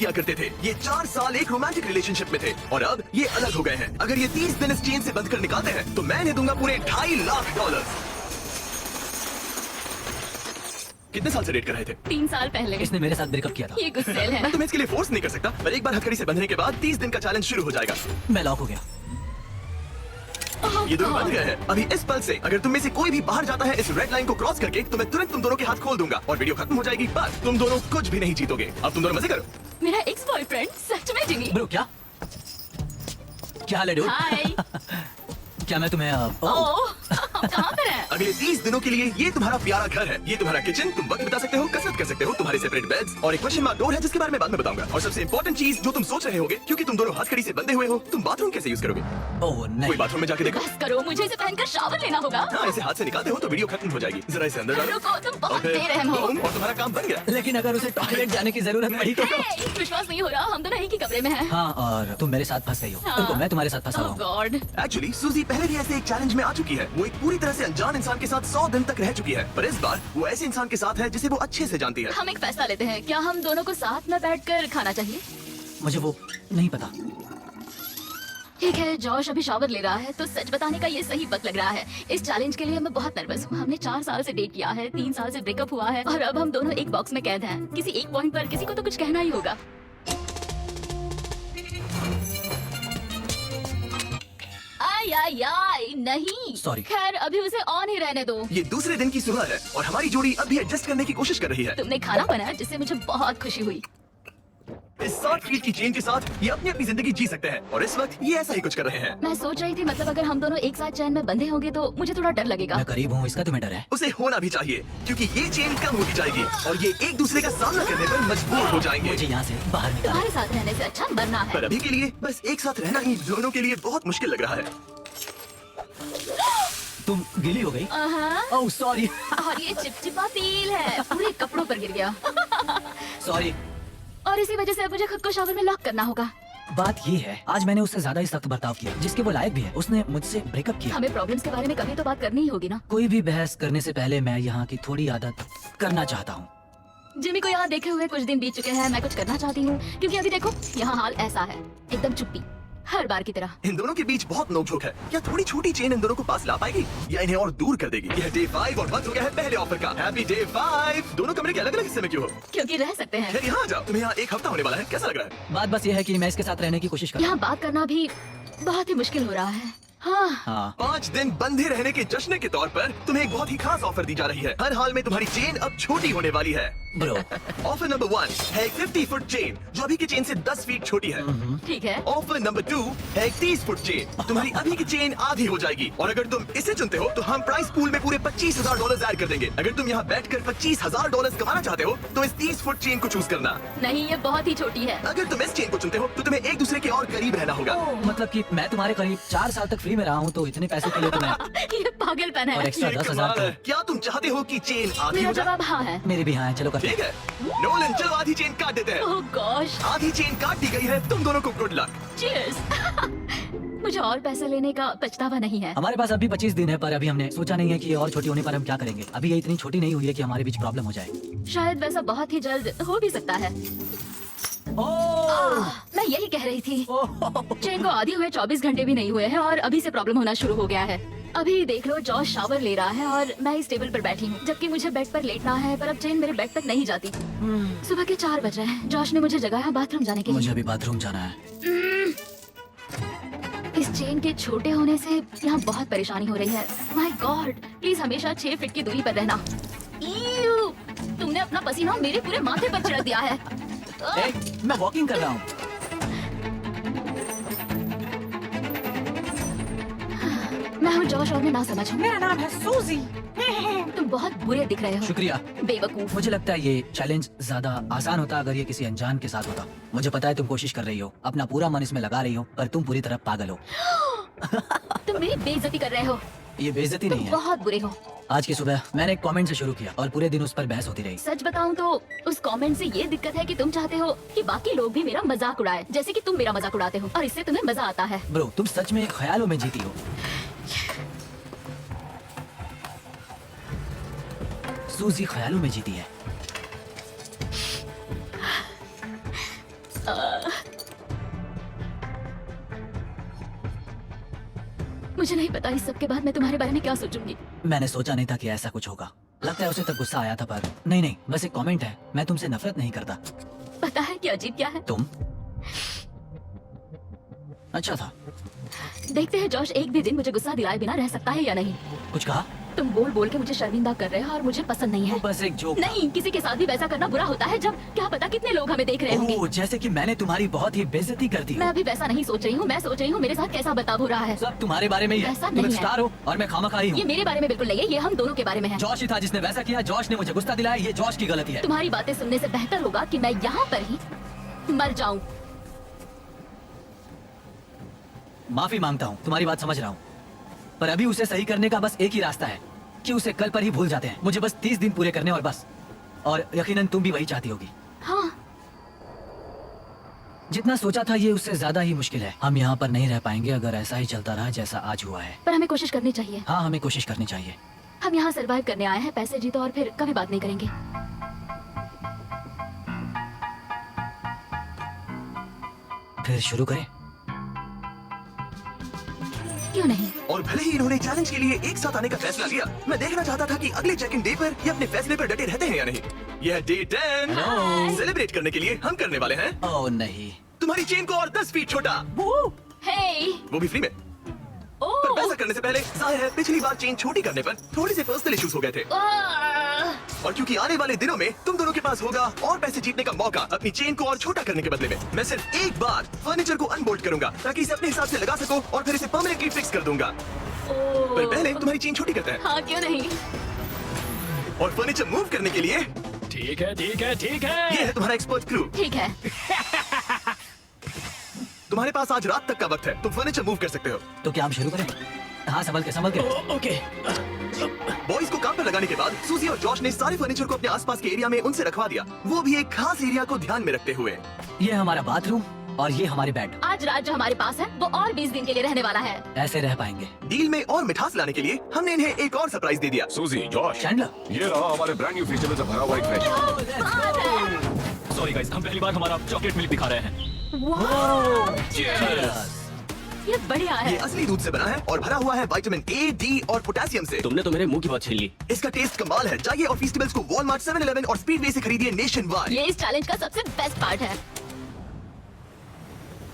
किया करते थे। ये 4 साल एक रोमांटिक रिलेशनशिप में थे और अब ये अलग हो गए हैं। अगर ये 30 दिन इस चेन से बंद कर निकालते हैं तो मैं इन्हें दूंगा पूरे $2.5 लाख। कितने साल से डेट कर रहे थे? 3 साल पहले। इसने मेरे साथ ब्रेकअप किया था। ये गुस्सेल है। मैं तुम्हें इसके लिए फोर्स नहीं कर सकता, पर एक बार हथकड़ी से बंधने के बाद 30 दिन का चैलेंज शुरू हो जाएगा। मैं लॉक हो गया। ये दोनों बंध गए हैं। अभी इस पल से अगर तुम में से कोई भी बाहर जाता है इस रेड लाइन को क्रॉस करके, तो मैं तुरंत तुम दोनों के हाथ खोल दूंगा और वीडियो खत्म हो जाएगी। बस तुम दोनों कुछ भी नहीं जीतोगे। अब तुम दोनों मजे करो। मेरा एक्स बॉयफ्रेंड सच में जिमी। ब्रो क्या हाल है dude? हाय। क्या मैं तुम्हें ओह, कहाँ पर है? अगले 30 दिनों के लिए ये तुम्हारा प्यारा घर है। ये तुम्हारा किचन, तुम वक्त बिता सकते हो, कसरत कर सकते हो, तुम्हारे सेपरेट बेड्स और एक क्वेश्चन मार्क डोर है जिसके बारे में बाद में बताऊंगा। और सबसे इंपॉर्टेंट चीज जो तुम सोच रहे होगे, क्योंकि तुम दोनों हथकड़ी से बंधे हुए हो, तुम बाथरूम कैसे यूज करोगे? ओह नहीं। कोई बाथरूम में जाके देखो। बस करो, मुझे इसे पहनकर शावर लेना होगा। हाँ, इसे हाथ से निकालते हो तो वीडियो खत्म हो जाएगी। जरा इसे अंदर डालो। रुको, तुम बहुत और फिर बेरहम हो। boom, और तुम्हारा काम बन गया। लेकिन अगर उसे टॉयलेट जाने की जरूरत पड़ी तो? हे, विश्वास नहीं हो रहा, हम दोनों एक ही कमरे में हैं। हाँ, और तुम मेरे साथ फंस गई हो। हाँ। रुको, मैं तुम्हारे साथ फंसा ओह हुआ हूँ। गॉड। एक्चुअली सूजी पहले भी ऐसे एक चैलेंज में आ चुकी है। वो एक पूरी तरह से अनजान इंसान के साथ 100 दिन तक रह चुकी है, पर इस बार वो ऐसे इंसान के साथ है जिसे वो अच्छे से जानती है। हम एक फैसला लेते हैं, क्या हम दोनों को साथ में बैठकर खाना चाहिए? मुझे वो नहीं पता। ठीक है, जॉश अभी शावर ले रहा है, तो सच बताने का ये सही वक्त लग रहा है। इस चैलेंज के लिए मैं बहुत नर्वस हूँ। हमने 4 साल से डेट किया है, 3 साल से ब्रेकअप हुआ है और अब हम दोनों एक बॉक्स में कैद हैं। किसी एक पॉइंट पर किसी को तो कुछ कहना ही होगा। आय नहीं। Sorry. खैर अभी उसे ऑन ही रहने दो। ये दूसरे दिन की सुबह है और हमारी जोड़ी अभी एडजस्ट करने की कोशिश कर रही है। तुमने खाना बनाया जिससे मुझे बहुत खुशी हुई। इस 60 फीट की चेन के साथ ये अपनी अपनी जिंदगी जी सकते हैं और इस वक्त ये ऐसा ही कुछ कर रहे हैं। मैं सोच रही थी, मतलब अगर हम दोनों एक साथ चैन में बंधे होंगे तो मुझे थोड़ा डर लगेगा। मैं करीब हूँ, इसका तुम्हें डर है? उसे होना भी चाहिए क्योंकि ये चेन कम होती जाएगी और ये एक दूसरे का सामना करने पर मजबूर हो जाएंगे। मुझे यहाँ से बाहर निकाल। तुम्हारे साथ रहने से अच्छा मरना है। पर अभी के लिए बस एक साथ रहना ही दोनों के लिए बहुत मुश्किल लग रहा है। तुम गीली हो गई? Oh sorry. और ये चिपचिपा तेल है, पूरे कपड़ों पर गिर गया। सॉरी। और इसी वजह से अब मुझे खुद को शावर में लॉक करना होगा। बात ये है, आज मैंने उससे ज्यादा ही सख्त बर्ताव किया जिसके वो लायक भी है। उसने मुझसे ब्रेकअप किया। हमें प्रॉब्लम्स के बारे में कभी तो बात करनी ही होगी ना। कोई भी बहस करने से पहले मैं यहाँ की थोड़ी आदत करना चाहता हूँ। जिमी को यहाँ देखे हुए कुछ दिन बीत चुके हैं। मैं कुछ करना चाहती हूँ क्योंकि अभी देखो यहाँ हाल ऐसा है, एकदम चुप्पी, हर बार की तरह। इन दोनों के बीच बहुत नोकझोंक है। क्या थोड़ी छोटी चेन इन दोनों को पास ला पाएगी या इन्हें और दूर कर देगी? यह डे 5 और बंद हो गया है पहले ऑफर का। Happy day 5। दोनों कमरे के अलग अलग हिस्से में क्यों हो? क्योंकि रह सकते हैं। खैर यहाँ आ जाओ, तुम्हें यहाँ एक हफ्ता होने वाला है। कैसा लग रहा है? बात बस ये है कि मैं इसके साथ रहने की कोशिश कर रहा यहाँ बात करना भी बहुत ही मुश्किल हो रहा है। हाँ, हाँ। 5 दिन बंधे रहने के जश्न के तौर पर तुम्हें एक बहुत ही खास ऑफर दी जा रही है। हर हाल में तुम्हारी चेन अब छोटी होने वाली है। ब्रो, ऑफर नंबर 1 है एक 50 फुट चेन जो अभी की चेन से 10 फीट छोटी है। ठीक है। ऑफर नंबर 2 है एक 30 फुट चेन। तुम्हारी अभी की चेन आधी हो जाएगी और अगर तुम इसे चुनते हो तो हम प्राइस पूल में पूरे $25,000 ऐड कर देंगे। अगर तुम यहाँ बैठकर $25,000 कमाना चाहते हो तो इस 30 फुट चेन को चूज करना। नहीं, ये बहुत ही छोटी है। अगर तुम इस चेन को चुनते हो तो तुम्हें एक दूसरे के और करीब रहना होगा। मतलब कि मैं तुम्हारे करीब 4 साल तक फ्री में रहा हूँ, तो इतने पैसे के लिए तो मैं ये पागलपन और है। एक्स्ट्रा ये 10,000 कमाल है। क्या तुम चाहते हो कि चेन आधी मेरा हो जाए? जवाब हाँ है। मेरे भी हाँ है। चलो करते हैं। ठीक है, नोलन चलो आधी चेन काट देते हैं। ओह गॉश, आधी चेन काट दी गई है। तुम दोनों को गुड लक। चीयर्स। मुझे और पैसे लेने का पछतावा नहीं है। हमारे पास अभी 25 दिन है, पर अभी हमने सोचा नहीं है कि ये और छोटी होने पर हम क्या करेंगे। अभी ये इतनी छोटी नहीं हुई है कि हमारे बीच प्रॉब्लम हो जाए। शायद वैसा बहुत ही जल्द हो भी सकता है। मैं यही कह रही थी। चेन को आधी हुए 24 घंटे भी नहीं हुए हैं और अभी से प्रॉब्लम होना शुरू हो गया है। अभी देख लो, जॉश शावर ले रहा है और मैं इस टेबल पर बैठी हूँ, जबकि मुझे बेड पर लेटना है, पर अब चेन मेरे बेड तक नहीं जाती। सुबह के 4 बज रहे हैं। जॉश ने मुझे जगाया बाथरूम जाने के मुझे लिए। अभी बाथरूम जाना है। इस चेन के छोटे होने से यहाँ बहुत परेशानी हो रही है। माय गॉड, प्लीज हमेशा 6 फीट की दूरी पर रहना। ईयू, तुमने अपना पसीना मेरे पूरे माथे पर छिड़क दिया है। ए, मैं वॉकिंग कर रहा हूँ। मैं हूँ जॉश और मैं ना समझ हूँ। मेरा नाम है सूजी। तुम बहुत बुरे दिख रहे हो। शुक्रिया। बेवकूफ। मुझे लगता है ये चैलेंज ज्यादा आसान होता अगर ये किसी अनजान के साथ होता। मुझे पता है तुम कोशिश कर रही हो, अपना पूरा मन इसमें लगा रही हो, पर तुम पूरी तरह पागल हो। तुम मेरी बेइज्जती कर रहे हो। ये बेइज्जती तुम नहीं है। बहुत बुरे हो। आज की सुबह मैंने एक कमेंट से शुरू किया और पूरे दिन उस पर बहस होती रही। सच बताऊं तो उस कमेंट से ये दिक्कत है कि तुम चाहते हो कि बाकी लोग भी मेरा मजाक उड़ाए, जैसे कि तुम मेरा मजाक उड़ाते हो, और इससे तुम्हें मजा आता है। ब्रो, तुम सच में ख्यालों में जीती हो। सूजी ख्यालों में जीती है। मुझे नहीं पता इस सब के बाद मैं तुम्हारे बारे में क्या सोचूंगी। मैंने सोचा नहीं था कि ऐसा कुछ होगा। लगता है उसे तब गुस्सा आया था, पर नहीं, बस एक कमेंट है। मैं तुमसे नफरत नहीं करता। पता है कि अजीब क्या है? तुम अच्छा था। देखते हैं जॉश एक भी दिन मुझे गुस्सा दिलाए बिना रह सकता है या नहीं। कुछ कहा? तुम बोल बोल के मुझे शर्मिंदा कर रहे हो और मुझे पसंद नहीं है। वो बस एक जोक था। नहीं, किसी के साथ भी वैसा करना बुरा होता है जब क्या पता कितने लोग हमें देख रहे होंगे। ओह, जैसे कि मैंने तुम्हारी बहुत ही बेइज्जती कर दी। मैं अभी वैसा नहीं सोच रही हूँ। मैं सोच रही हूँ मेरे साथ कैसा बर्ताव हो रहा है। सब तुम्हारे बारे में ही है। ऐसा तुम एक नहीं है। स्टार हो और मैं खामखाई हूँ। ये मेरे बारे में बिल्कुल नहीं है, ये हम दोनों के बारे में है। जॉश ही था जिसने वैसा किया। जॉश ने मुझे गुस्सा दिलाया। ये जॉश की गलती है। तुम्हारी बातें सुनने से बेहतर होगा कि मैं यहाँ पर ही मर जाऊँ। माफी मांगता हूँ, तुम्हारी बात समझ रहा हूँ, पर अभी उसे सही करने का बस एक ही रास्ता है कि उसे कल पर ही भूल जाते हैं। मुझे बस 30 दिन पूरे करने और बस। और यकीनन तुम भी वही चाहती होगी। हाँ, जितना सोचा था ये उससे ज्यादा ही मुश्किल है। हम यहाँ पर नहीं रह पाएंगे अगर ऐसा ही चलता रहा जैसा आज हुआ है। पर हमें कोशिश करनी चाहिए। हाँ, हमें कोशिश करनी चाहिए। हम यहाँ सरवाइव करने आए हैं, पैसे जीतो और फिर कभी बात नहीं करेंगे। फिर शुरू करें? क्यों नहीं? और भले ही इन्होंने चैलेंज के लिए एक साथ आने का फैसला लिया, मैं देखना चाहता था कि अगले चेक इन डे पर ये अपने फैसले पर डटे रहते हैं या नहीं। यह डे 10 Hello. सेलिब्रेट करने के लिए हम करने वाले हैं ओह नहीं। तुम्हारी चेन को और 10 फीट छोटा, हे, वो भी फ्री में। पर ओह, पैसा करने से पहले जाहिर है पिछली बार चेन छोटी करने पर थोड़े से पर्सनल इश्यूज हो गए थे, और क्योंकि आने वाले दिनों में तुम दोनों के पास होगा और पैसे जीतने का मौका अपनी चेन को और छोटा करने के बदले में, मैं सिर्फ एक बार फर्नीचर को अनबोल्ट करूंगा ताकि इसे अपने हिसाब से लगा सको और फिर इसे परमानेंटली फिक्स कर दूंगा। पर पहले तुम्हारी चेन छोटी करते हैं हाँ, क्यों नहीं? और फर्नीचर मूव करने के लिए ठीक है ठीक है ठीक है। ये है तुम्हारा एक्सपर्ट क्रू। ठीक है। तुम्हारे पास आज रात तक का वक्त है, तुम फर्नीचर मूव कर सकते हो। तो क्या हम शुरू करें? हाँ, संभल के। ओके। बॉयज को काम पर लगाने के बाद सूजी और जॉश ने सारे फर्नीचर को अपने आसपास के एरिया में उनसे रखवा दिया, वो भी एक खास एरिया को ध्यान में रखते हुए। ये हमारा बाथरूम और ये हमारे बेड। आज रात जो हमारे पास है वो और 20 दिन के लिए रहने वाला है। ऐसे रह पाएंगे। डील में और मिठास लाने के लिए हमने इन्हें एक और सरप्राइज दे दिया। सूजी, जॉश, चैंडलर। ये रहा हमारे ब्रांड न्यू फ्रीजर में से भरा हुआ एक फ्रेश। बात है। सॉरी गाइस, हम पहली बार हमारा चॉकलेट मिल्क दिखा रहे हैं। वाह, Cheers! ये बढ़िया ये है। असली दूध से बना है और भरा हुआ है विटामिन ए, डी और पोटेशियम से। तुमने तो मेरे मुंह की बात छीन ली। इसका टेस्ट कमाल है। जाइए और फेस्टिवल्स को वॉलमार्ट, 7-Eleven और स्पीडवे से खरीदिए नेशन वाइड। ये इस चैलेंज का सबसे बेस्ट पार्ट है।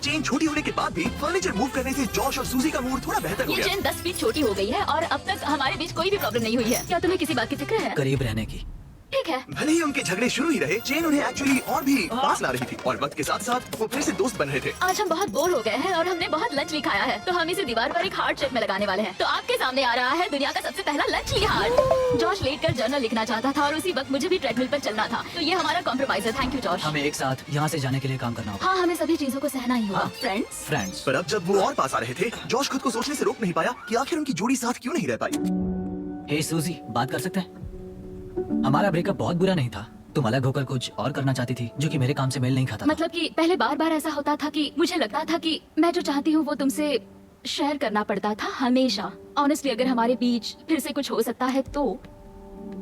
चेन छोटी होने के बाद भी फर्नीचर मूव करने से जॉश और सूजी का मूड थोड़ा बेहतर हो ये गया। चेन 10 फीट छोटी हो गई है और अब तक हमारे बीच कोई भी प्रॉब्लम नहीं हुई है। क्या तुम्हें किसी बात की फिक्र है? करीब रहने की। ठीक है। भले ही उनके झगड़े शुरू ही रहे, चेन उन्हें एक्चुअली और भी पास ला रही थी और वक्त के साथ साथ वो फिर से दोस्त बन रहे थे। आज हम बहुत बोर हो गए हैं और हमने बहुत लंच भी खाया है, तो हम इसे दीवार पर एक हार्ट शेप में लगाने वाले हैं। तो आपके सामने आ रहा है दुनिया का सबसे पहला लंचली हार्ट। जॉश लेटकर जर्नल लिखना चाहता था और उसी वक्त मुझे भी ट्रेडमिल पर चलना था, तो ये हमारा कॉम्प्रोमाइज है। Thank you Josh. हमें एक साथ यहाँ से जाने के लिए काम करना होगा। हाँ, हमें सभी चीजों को सहना ही होगा। हाँ। Friends, friends. पर अब जब वो और पास आ रहे थे, जॉश खुद को सोचने से रोक नहीं पाया कि आखिर उनकी जोड़ी साथ क्यों नहीं रह पाई। हे सूजी, बात कर सकते हैं? हमारा ब्रेकअप बहुत बुरा नहीं था। तुम अलग होकर कुछ और करना चाहती थी जो कि मेरे काम से मेल नहीं खाता था। मतलब कि पहले बार बार ऐसा होता था कि मुझे लगता था कि मैं जो चाहती हूँ वो तुमसे शेयर करना पड़ता था हमेशा। ऑनेस्टली, अगर हमारे बीच फिर से कुछ हो सकता है तो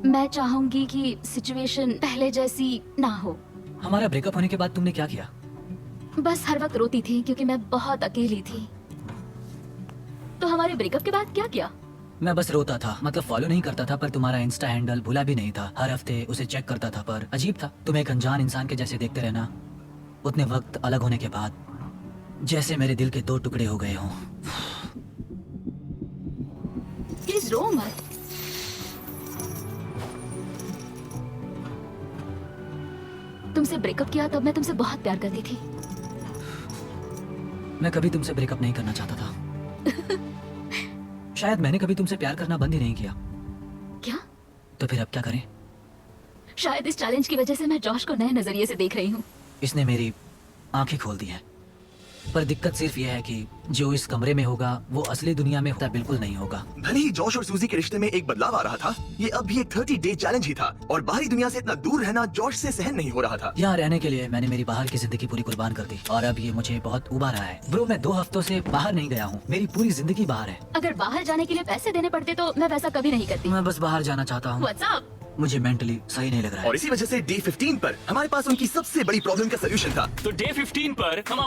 मैं चाहूंगी कि सिचुएशन पहले जैसी ना हो। हमारा ब्रेकअप होने के बाद तुमने क्या किया? बस हर वक्त रोती थी क्योंकि मैं बहुत अकेली थी। तो हमारे ब्रेकअप के बाद क्या किया? मैं बस रोता था, मतलब फॉलो नहीं करता था, पर तुम्हारा इंस्टा हैंडल भूला भी नहीं था। हर हफ्ते उसे चेक करता था, पर अजीब था, तुम एक अनजान इंसान के जैसे देखते रहना उतने वक्त अलग होने के बाद, जैसे मेरे दिल के 2 टुकड़े हो गए हों। प्लीज रो मत। तुमसे ब्रेकअप किया तब मैं तुमसे बहुत प्यार करती थी। मैं कभी तुमसे ब्रेकअप नहीं करना चाहता था। शायद मैंने कभी तुमसे प्यार करना बंद ही नहीं किया। क्या? तो फिर अब क्या करें? शायद इस चैलेंज की वजह से मैं जॉश को नए नजरिए से देख रही हूँ। इसने मेरी आंखें खोल दी हैं। पर दिक्कत सिर्फ ये है कि जो इस कमरे में होगा वो असली दुनिया में होता बिल्कुल नहीं होगा। भले ही जॉश और सूजी के रिश्ते में एक बदलाव आ रहा था, ये अब भी एक 30 डे चैलेंज ही था और बाहरी दुनिया से इतना दूर रहना जॉश से सहन नहीं हो रहा था। यहाँ रहने के लिए मैंने मेरी बाहर की जिंदगी पूरी कुर्बान कर दी और अब ये मुझे बहुत उबा रहा है। ब्रो, मैं 2 हफ्तों से बाहर नहीं गया हूँ। मेरी पूरी जिंदगी बाहर है। अगर बाहर जाने के लिए पैसे देने पड़ते तो मैं वैसा कभी नहीं करती। मैं बस बाहर जाना चाहता हूँ। व्हाट्सअप मुझे मेंटली सही नहीं लग रहा है। और इसी वजह से डे 15 पर हमारे पास उनकी सबसे बड़ी प्रॉब्लम का सोल्यूशन था। तो डे 15 पर हम